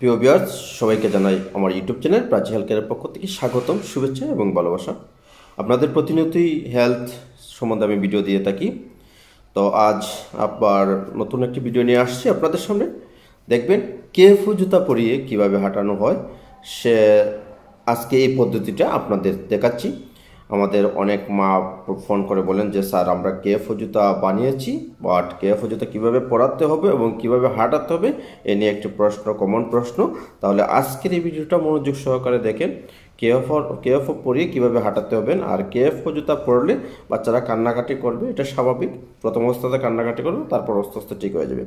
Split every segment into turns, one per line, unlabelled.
প্রিয় ভিউয়ার্স, সবাইকে জানাই আমার ইউটিউব চ্যানেল প্রাচী হেলথ কেয়ারের পক্ষ থেকে স্বাগতম, শুভেচ্ছা এবং ভালোবাসা। আপনাদের প্রতিনিয়তই হেলথ সম্বন্ধে আমি ভিডিও দিয়ে থাকি। তো আজ আবার নতুন একটি ভিডিও নিয়ে আসছি আপনাদের সামনে। দেখবেন কেএফও জুতা পরিয়ে কিভাবে হাঁটানো হয়, সে আজকে এই পদ্ধতিটা আপনাদের দেখাচ্ছি। আমাদের অনেক মা ফোন করে বলেন যে স্যার, আমরা কেএফও জুতা বানিয়েছি, বাট কেএফও জুতা কীভাবে পরাতে হবে এবং কিভাবে হাঁটাতে হবে এ নিয়ে একটি প্রশ্ন, কমন প্রশ্ন। তাহলে আজকের এই ভিডিওটা মনোযোগ সহকারে দেখেন। কেএফও পরিয়ে কীভাবে হাঁটাতে হবেন, আর কেএফও জুতা পরলে বাচ্চারা কান্নাকাটি করবে, এটা স্বাভাবিক। প্রথম অবস্থাতে কান্নাকাটি করবে, তারপর আস্তে আস্তে ঠিক হয়ে যাবে।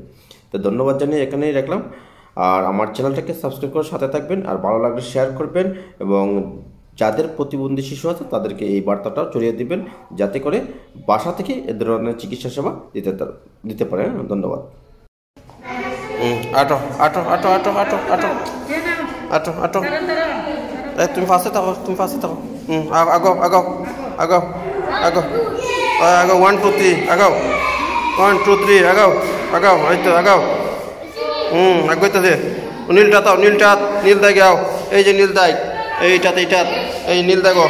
তো ধন্যবাদ জানিয়ে এখানেই রাখলাম। আর আমার চ্যানেলটাকে সাবস্ক্রাইব করে সাথে থাকবেন, আর ভালো লাগলে শেয়ার করবেন, এবং যাদের প্রতিবন্ধী শিশু আছে তাদেরকে এই বার্তাটাও ছড়িয়ে দিবেন, যাতে করে বাসা থেকে এ ধরনের চিকিৎসা সেবা দিতে পারে। ধন্যবাদ। আটো আটো আটো আটো আটো আটো আটো আটো তুমি ফাঁসে থাকো, তুমি ফাঁসে থাকো। আগাও আগাও আগাও আগাও আগাও 1 2 3 আগাও 1 2 3 আগাও আগাও, এই তো আগাও। আগাইতেছে। নীলটা তাও, নীলটা নীল দাগ আও, এই যে নীল দাগ, এইটাতে এই নীল দেখো।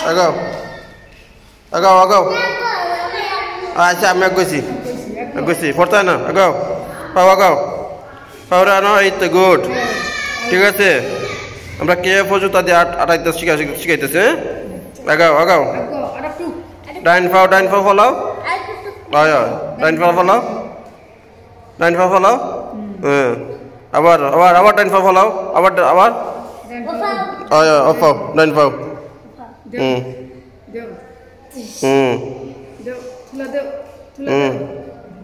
আগাও আগাও আগাও। আচ্ছা, আমি আগাইছি পড়তে না। আগাও পাও, আগাও পাওরা না, এই তো গুড। ঠিক আছে, আমরা কেএফও জুতা দিয়ে আটাইতে শিখাইতেছে। আগাও আগাও। ডাইন পাও ফলাও। ডাইন পাও ফলাও, ডাইন পাও ফলাও। আবার আবার আবার ডাইন পাও ফলাও, আবার আবার অফাও, ডাইন পাও।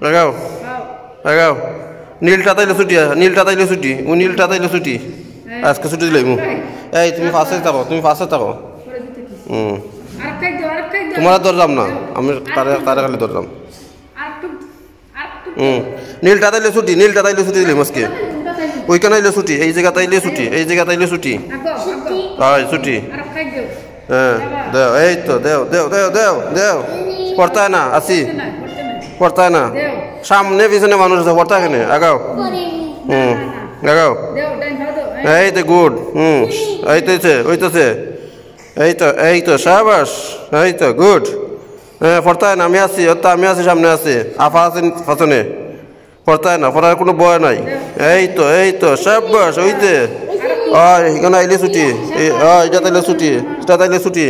লাগাও লাগাও। নীলটা তাইলে ছুটি, নীলটা তাইলে ছুটি, নীলটা তাইলে ছুটি, আজকে ছুটি দিলে। এই তুমি ফাঁসে থাকো, তুমি ফাঁসে থাকো। তোমার ধরলাম না, আমি তারা খালি ধরলাম। নীলটা তাইলে ছুটি, নীলটা তাইলে ছুটি দিলে আজকে। ওইখানে আইলে ছুটি, এই জায়গা তাইলে ছুটি, এই জায়গা তাইলে ছুটি। হয় ছুটি। হ্যাঁ দেও, এই তো দেও দেও দেও দেও দেও। পড়তায় না, আসি পড়তায় না। সামনে পিছনে মানুষ আছে, পড়তা এখানে। আগাও। আগাও। এই তো গুড। এইতেছে ওইতেছে, এই তো সাবাস, এই তো গুড। হ্যাঁ পড়তায় না, আমি আছি, আমি আছি, সামনে আছি, আফা আছে পিছনে। পড়তায় না, পড়ার কোনো ভয় নাই। এই তো সাবাস, ওইতে। এখানে আইলে ছুটি, এটা তাইলে ছুটি, এটা তাইলে ছুটি।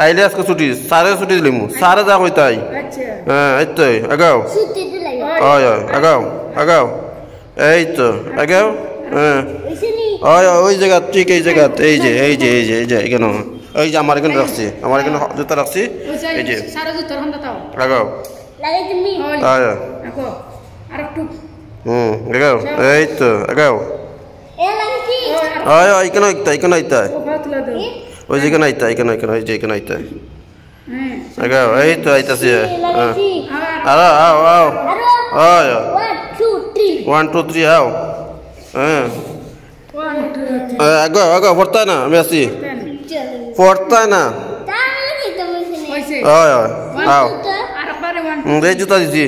আইলে আজকে ছুটি, সারে ছুটি দিলিম, সারে যা হই তাই। হ্যাঁ এই তো আগাও। আগাও আগাও, এই তো আগাও। হ্যাঁ ওই জায়গা, ঠিক এই জায়গা, এই যে এই যে এই যে এই যে এখানে, এই যে আমার এখানে রাখছি, আমার এখানে জুতা রাখছি, এই যে আগাও। আগাও, এই তো আগাও। এখানে এখানে আইতা, ওই যেখানে আইতা, এখানে এখানে, ওই যে এখানে আইতা। আগাও, এই তো আইতাছি। আও আও আও। 1 2 3 আও। হ্যাঁ আগাও আগাও, পড়তায় না, আমি আছি, পড়তায় না। আও এই জুতা দিছি,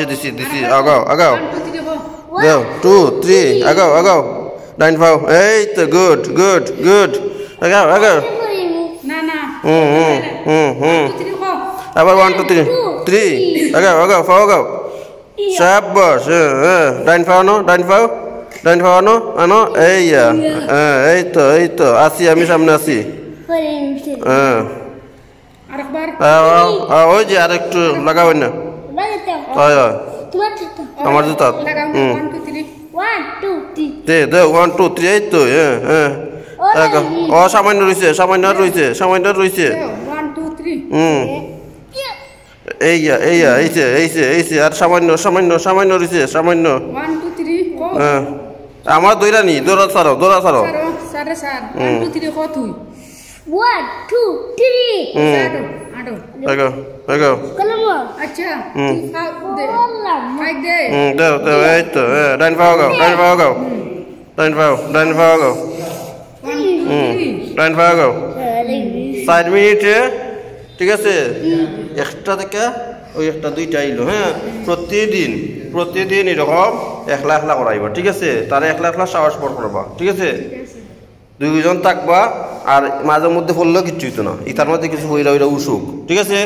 দিছি দিছি। আগাও আগাও, দেও 2 3 আগাও আগাও। ডাইন পাও, এই তো গুড গুড গুড। আগাও আগাও। আবার 1 2 3 আগাও আগাও, পাও আগাও। সাবাস। ডাইন পাও নো, ডাইন পাও, ডাইন পাও আনো আনো। এই তো আসি, আমি সামনে আছি। ওই যে আর একটু লাগাও না। আমার জুতা দে 1 2 3, এই তো। সামান্য রয়েছে, সামান্য রয়েছে, সামান্য রয়েছে। এইছে আর সামান্য সামান্য সামান্য রয়েছে, সামান্য। আমার দৌড়া নি, দৌড়া ছাড়ো, দৌড়া ছাড়ো।
1 2 3
আগাও আগাও।
আচ্ছা
দেও দেও, এই তো। ডাইন পাও আগাও, ডাইন পাও আগাও, ডাইন পাও, ডাইন পাও আগাও। ডাইন পাও আগাও। 4 মিনিটে, ঠিক আছে। একটা থেকে ওই একটা দুইটা আইলো হ্যাঁ প্রতিদিন এরকম একলা করাইবা ঠিক আছে তারা একলা সাহস পর করবা ঠিক আছে দুইজন থাকবা আর মাঝে মধ্যে পড়লেও কিচ্ছু হইতো না ইতার মধ্যে কিছু হইরা উসুক ঠিক আছে